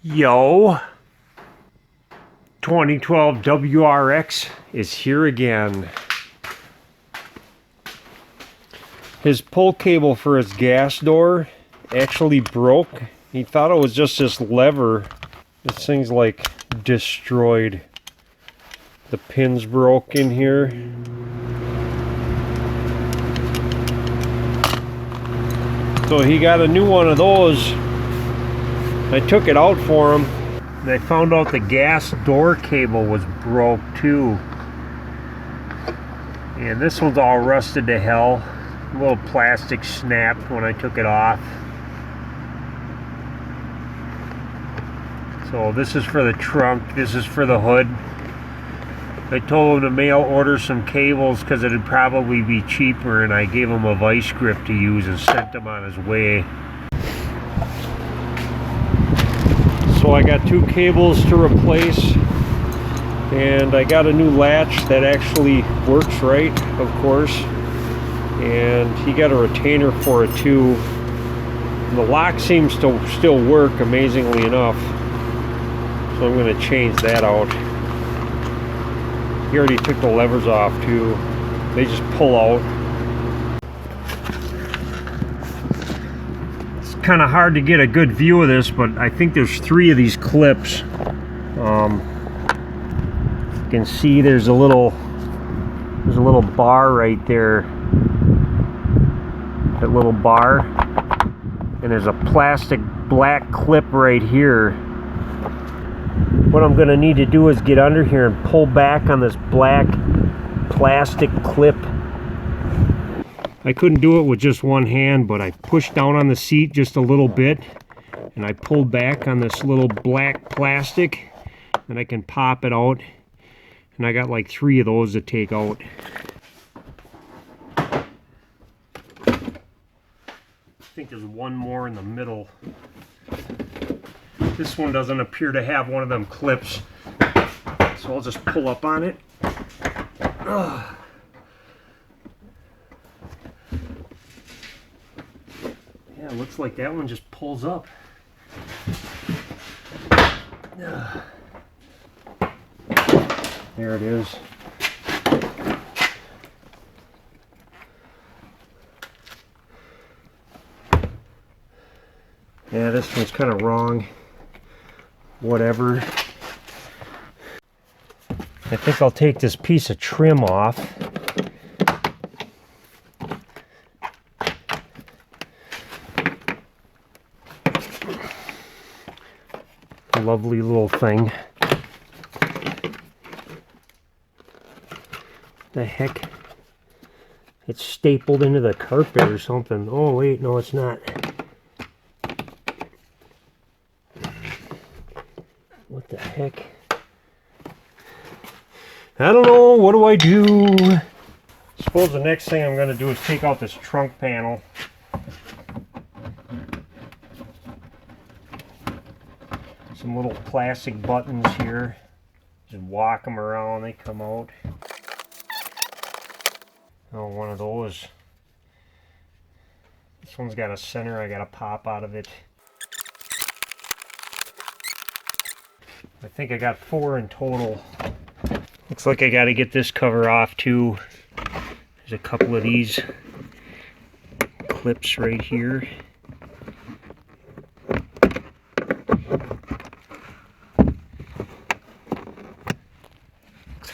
Yo, 2012 WRX is here again. His pull cable for his gas door actually broke. He thought it was just this lever. This thing's like destroyed. The pins broke in here. So he got a new one of those. I took it out for him, and I found out the gas door cable was broke too. And this one's all rusted to hell. A little plastic snapped when I took it off. So this is for the trunk, this is for the hood. I told him to mail order some cables because it'd probably be cheaper, and I gave him a vice grip to use and sent him on his way. So I got two cables to replace, and I got a new latch that actually works right, of course, and he got a retainer for it too. And the lock seems to still work, amazingly enough, so I'm going to change that out. He already took the levers off too. They just pull out. Kind of hard to get a good view of this, but I think there's three of these clips. You can see there's a little bar right there, that little bar, and there's a plastic black clip right here. What I'm gonna need to do is get under here and pull back on this black plastic clip. I couldn't do it with just one hand, but I pushed down on the seat just a little bit, and I pulled back on this little black plastic, and I can pop it out, and I got like three of those to take out. I think there's one more in the middle. This one doesn't appear to have one of them clips, so I'll just pull up on it. Ugh. Yeah, it looks like that one just pulls up. There it is. Yeah, this one's kind of wrong. Whatever. I think I'll take this piece of trim off. Lovely little thing. The heck? It's stapled into the carpet or something. Oh wait, no it's not. What the heck? I don't know. What do I do? I suppose the next thing I'm going to do is take out this trunk panel. Some little plastic buttons here. Just walk them around, they come out. Oh, one of those. This one's got a center, I got a pop out of it. I think I got 4 in total. Looks like I got to get this cover off too. There's a couple of these clips right here.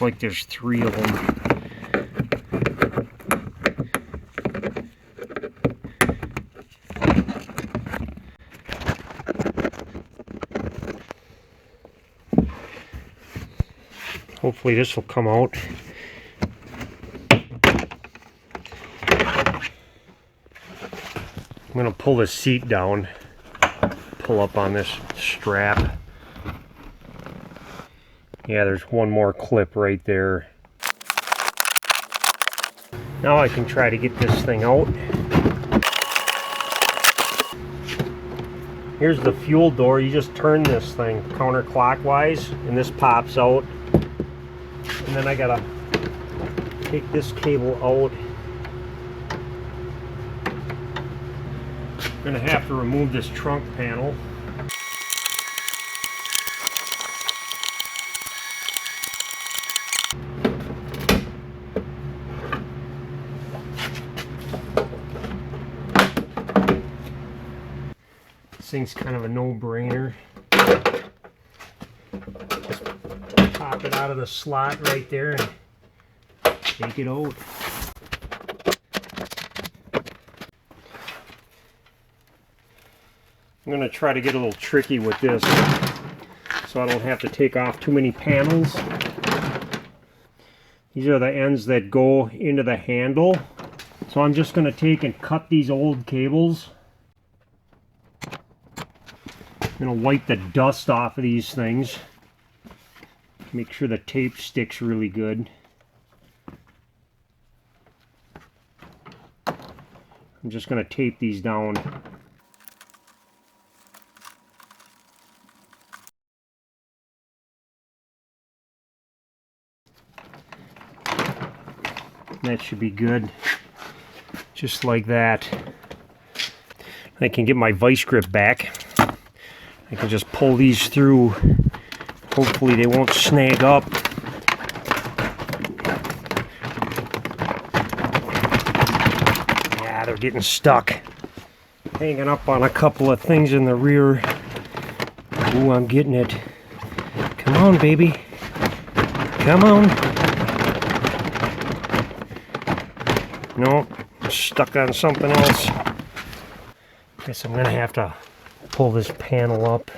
Looks like there's 3 of them. Hopefully this will come out. I'm going to pull the seat down, pull up on this strap. Yeah, there's one more clip right there. Now I can try to get this thing out. Here's the fuel door. You just turn this thing counterclockwise and this pops out. And then I gotta take this cable out. I'm gonna have to remove this trunk panel. thing's kind of a no-brainer. Just pop it out of the slot right there and take it out. I'm going to try to get a little tricky with this so I don't have to take off too many panels. These are the ends that go into the handle. So I'm just going to take and cut these old cables. I'm going to wipe the dust off of these things. Make sure the tape sticks really good. I'm just going to tape these down. That should be good. Just like that. I can get my vice grip back. I can just pull these through. Hopefully they won't snag up. Yeah, they're getting stuck. Hanging up on a couple of things in the rear. Ooh, I'm getting it. Come on, baby. Come on. No, stuck on something else. Guess I'm gonna have to pull this panel up.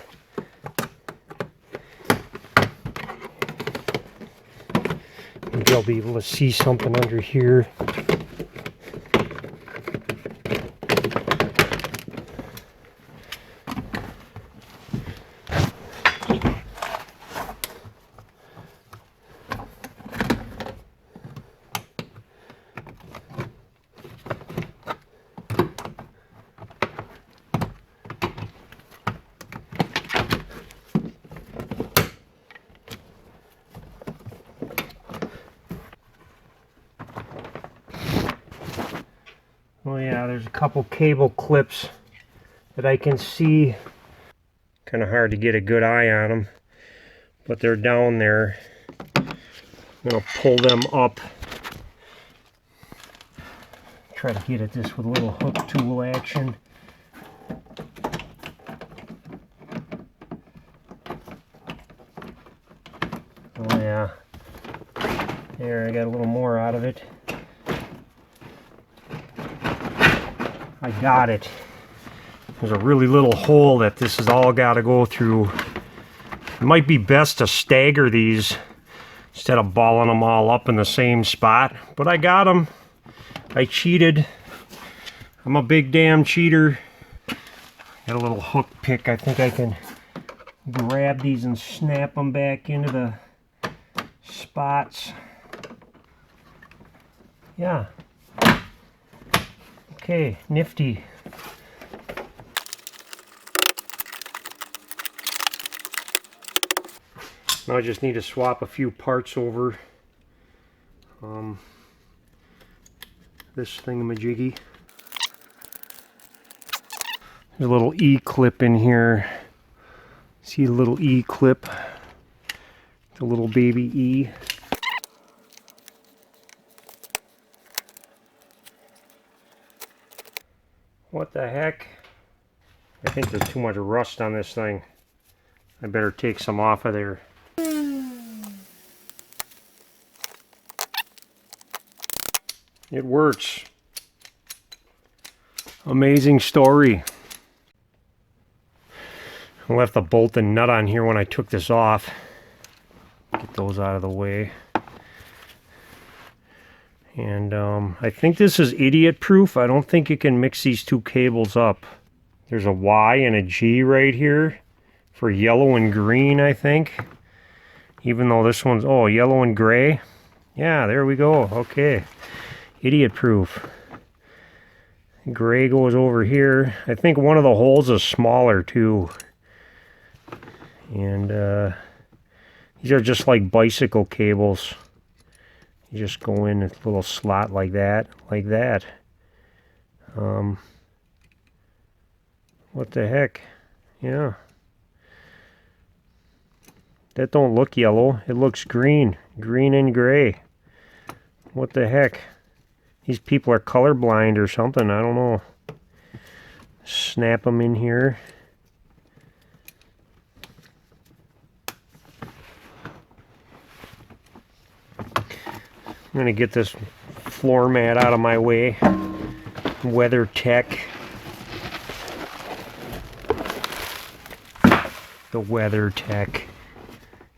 Maybe I'll be able to see something under here. Oh yeah, there's a couple cable clips that I can see. Kind of hard to get a good eye on them, but they're down there. I'm gonna pull them up. Try to get at this with a little hook tool action. Oh yeah, there, I got a little more out of it. I got it. There's a really little hole that this has all got to go through. It might be best to stagger these instead of balling them all up in the same spot, but I got them. I cheated. I'm a big damn cheater. Got a little hook pick. I think I can grab these and snap them back into the spots. Yeah. Okay, nifty. Now I just need to swap a few parts over. This thingamajiggy. There's a little E-clip in here. See the little E-clip? The little baby E. What the heck? I think there's too much rust on this thing. I better take some off of there. It works. Amazing story. I left the bolt and nut on here when I took this off. Get those out of the way. And I think this is idiot proof. I don't think you can mix these two cables up. There's a Y and a G right here for yellow and green, I think. Even though this one's, oh, yellow and gray. Yeah, there we go. Okay. Idiot proof. Gray goes over here. I think one of the holes is smaller too. And these are just like bicycle cables. You just go in a little slot like that, like that. What the heck? Yeah. That don't look yellow. It looks green. Green and gray. What the heck? These people are colorblind or something. I don't know. Snap them in here. I'm going to get this floor mat out of my way. WeatherTech. The WeatherTech.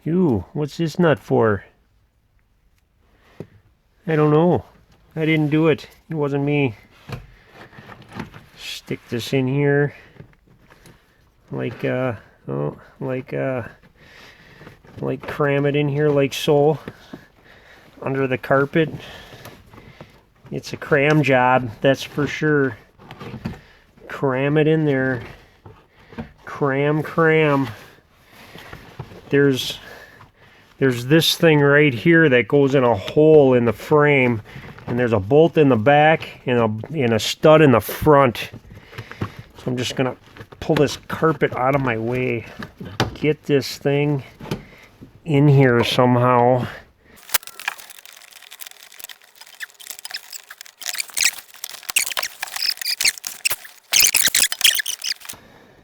Ooh, what's this nut for? I don't know. I didn't do it. It wasn't me. Stick this in here. Like cram it in here like so. Under the carpet. It's a cram job, that's for sure. Cram it in there. Cram. There's this thing right here that goes in a hole in the frame, and there's a bolt in the back and a stud in the front. So I'm just gonna pull this carpet out of my way, get this thing in here somehow.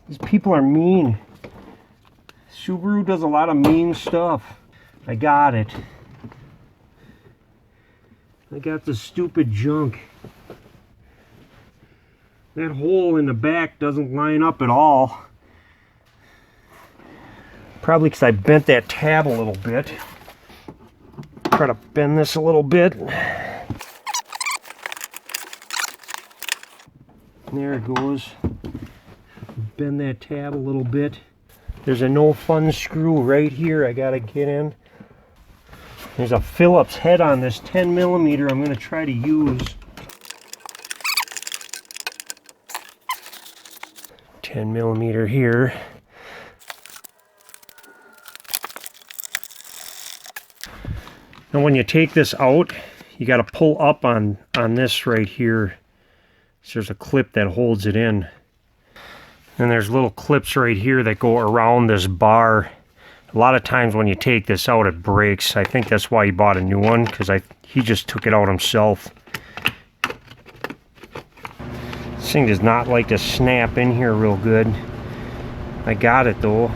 These people are mean. Subaru does a lot of mean stuff. I got it. I got the stupid junk. That hole in the back doesn't line up at all. Probably because I bent that tab a little bit. Try to bend this a little bit. There it goes. Bend that tab a little bit. There's a no fun screw right here I gotta get in. There's a Phillips head on this 10mm I'm gonna try to use. 10mm here. Now when you take this out, you gotta pull up on this right here. So there's a clip that holds it in. And there's little clips right here that go around this bar. A lot of times when you take this out, it breaks. I think that's why he bought a new one, because he just took it out himself. This thing does not like to snap in here real good. I got it though.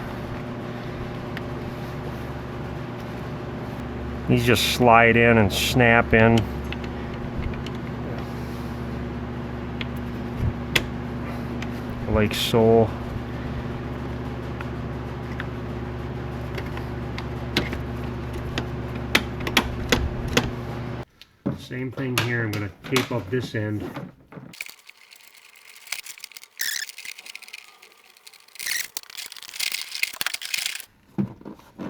These just slide in and snap in. Like so. Same thing here. I'm going to tape up this end.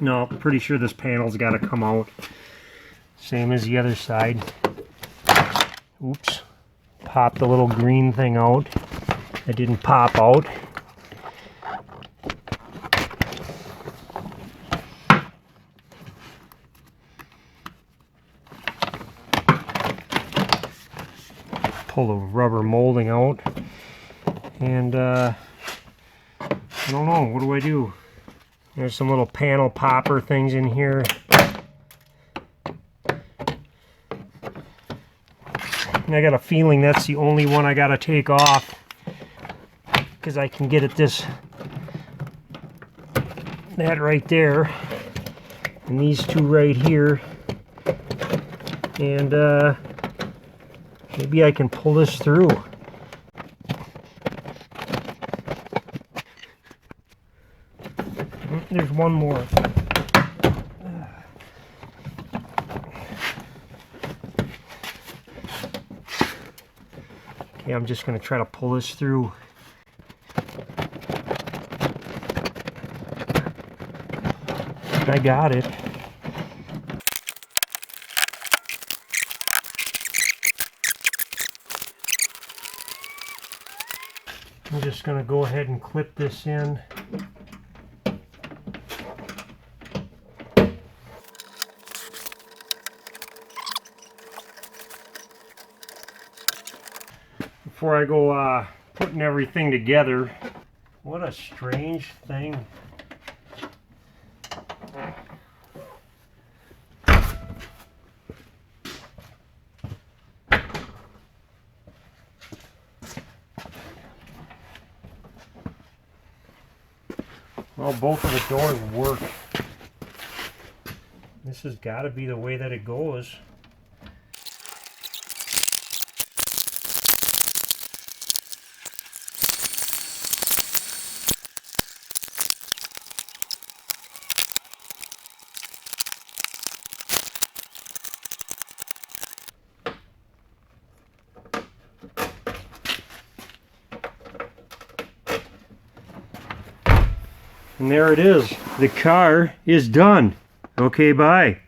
No, pretty sure this panel's got to come out. Same as the other side. Oops. Pop the little green thing out. It didn't pop out. Pull the rubber molding out. And I don't know, what do I do? There's some little panel popper things in here. And I got a feeling that's the only one I gotta take off, because I can get at that right there, and these two right here, and maybe I can pull this through. There's one more. Okay, I'm just going to try to pull this through. I got it. I'm just going to go ahead and clip this in. Before I go putting everything together. What a strange thing. Well, both of the doors work. This has got to be the way that it goes. And there it is. The car is done. Okay, bye.